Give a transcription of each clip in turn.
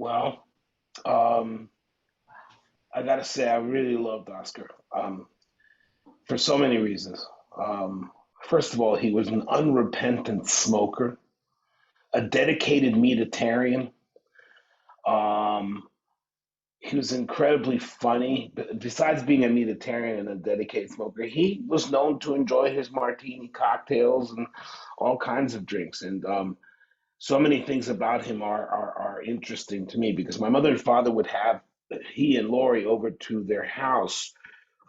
Well, um, I gotta say, I really loved Oscar for so many reasons. Um, First of all, he was an unrepentant smoker, a dedicated meatitarian. Um, he was incredibly funny. But besides being a meatitarian and a dedicated smoker, he was known to enjoy his martini cocktails and all kinds of drinks. And so many things about him are interesting to me because my mother and father would have he and Lori over to their house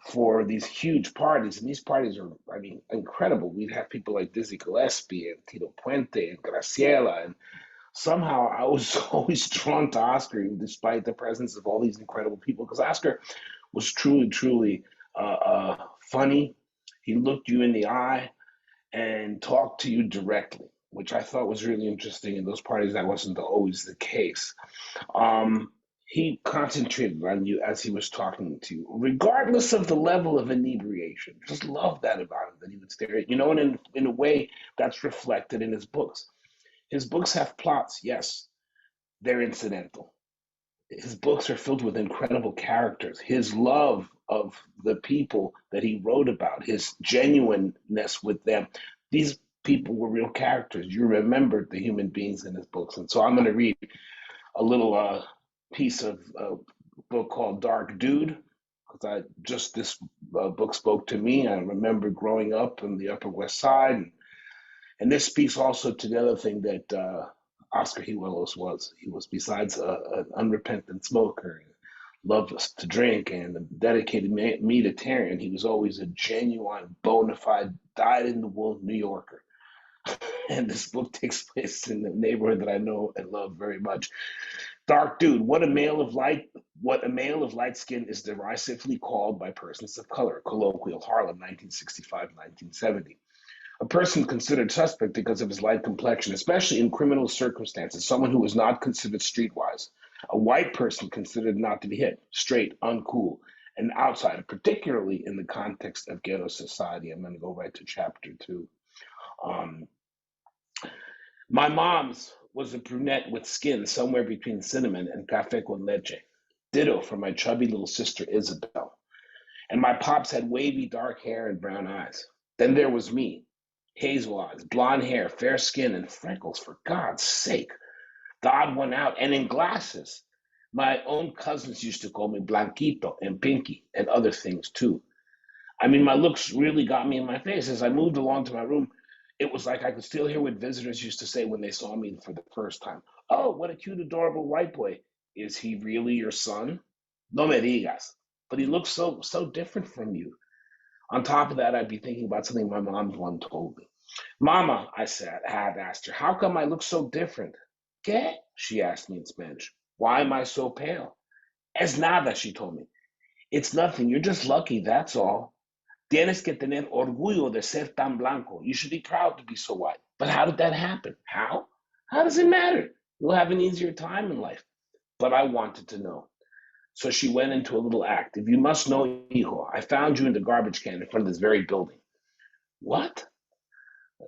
for these huge parties, and these parties are, I mean, incredible. We'd have people like Dizzy Gillespie and Tito Puente and Graciela, and somehow I was always drawn to Oscar, despite the presence of all these incredible people, because Oscar was truly, truly funny. He looked you in the eye and talked to you directly, which I thought was really interesting. In those parties, that wasn't always the case. Um, he concentrated on you as he was talking to you, regardless of the level of inebriation. Just love that about him, that he would stare at you know, and in a way that's reflected in his books. His books have plots, yes, they're incidental. His books are filled with incredible characters. His love of the people that he wrote about, his genuineness with them. These people were real characters. You remembered the human beings in his books. And so I'm going to read a little piece of a book called Dark Dude, because I just this book spoke to me. I remember growing up in the Upper West Side, and this speaks also to the other thing that Oscar Hijuelos was. He was, besides an unrepentant smoker, loved to drink, and a dedicated meatitarian, he was always a genuine, bona fide, dyed-in-the-wool New Yorker. And this book takes place in the neighborhood that I know and love very much. Dark Dude, what a male of light skin is derisively called by persons of color. Colloquial, Harlem, 1965-1970. A person considered suspect because of his light complexion, especially in criminal circumstances, someone who was not considered streetwise. A white person considered not to be hip, straight, uncool, an outsider, particularly in the context of ghetto society. I'm going to go right to chapter 2. Um, my mom's was a brunette with skin somewhere between cinnamon and cafe con leche. Ditto for my chubby little sister Isabel. And my pops had wavy dark hair and brown eyes. Then there was me, hazel eyes, blonde hair, fair skin, and freckles, for God's sake. The odd one out, and in glasses. My own cousins used to call me Blanquito and Pinky and other things too. I mean, my looks really got me in my face. As I moved along to my room, it was like I could still hear what visitors used to say when they saw me for the first time. Oh, what a cute, adorable white boy. Is he really your son? No me digas. But he looks so different from you. On top of that, I'd be thinking about something my mom once told me. Mama, I had asked her, how come I look so different? ¿Qué? She asked me in Spanish. Why am I so pale? Es nada, she told me. It's nothing. You're just lucky, that's all. Tienes que tener orgullo de ser tan blanco. You should be proud to be so white. But how did that happen? How? How does it matter? You'll have an easier time in life. But I wanted to know. So she went into a little act. If you must know, hijo, I found you in the garbage can in front of this very building. What?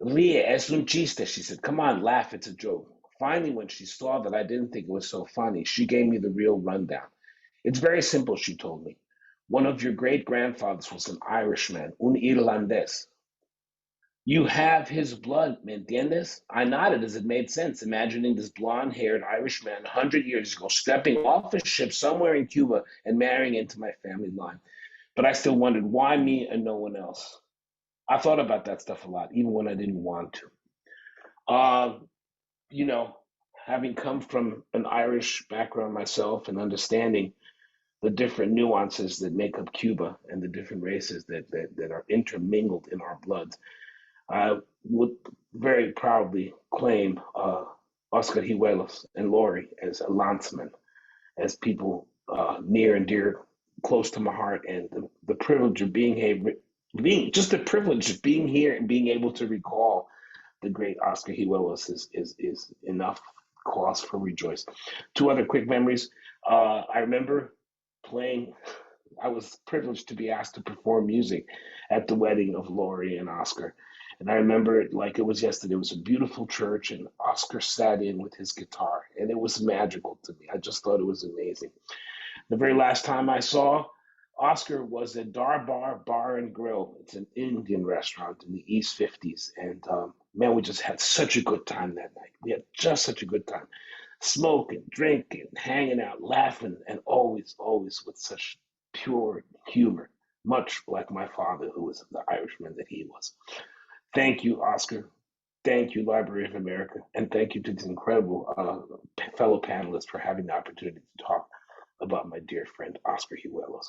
Rie, es un chiste, she said. Come on, laugh, it's a joke. Finally, when she saw that I didn't think it was so funny, she gave me the real rundown. It's very simple, she told me. One of your great grandfathers was an Irishman, un Irlandés. You have his blood, ¿me entiendes? I nodded as it made sense, imagining this blonde haired Irishman 100 years ago stepping off a ship somewhere in Cuba and marrying into my family line. But I still wondered, why me and no one else? I thought about that stuff a lot, even when I didn't want to. Uh, you know, having come from an Irish background myself and understanding the different nuances that make up Cuba and the different races that are intermingled in our blood, I would very proudly claim Oscar Hijuelos and Lori as a landsman, as people near and dear, close to my heart, and the privilege of being here, just the privilege of being here and being able to recall the great Oscar Hijuelos is enough cause for rejoice. Two other quick memories. I remember playing. I was privileged to be asked to perform music at the wedding of Lori and Oscar. And I remember it like it was yesterday. It was a beautiful church, and Oscar sat in with his guitar, and it was magical to me. I just thought it was amazing. The very last time I saw Oscar was at Darbar Bar and Grill. It's an Indian restaurant in the East 50s. And man, we just had such a good time that night. We had just such a good time. Smoking, drinking, hanging out, laughing, and always, always with such pure humor, much like my father, who was the Irishman that he was. Thank you, Oscar. Thank you, Library of America. And thank you to these incredible fellow panelists for having the opportunity to talk about my dear friend, Oscar Hijuelos.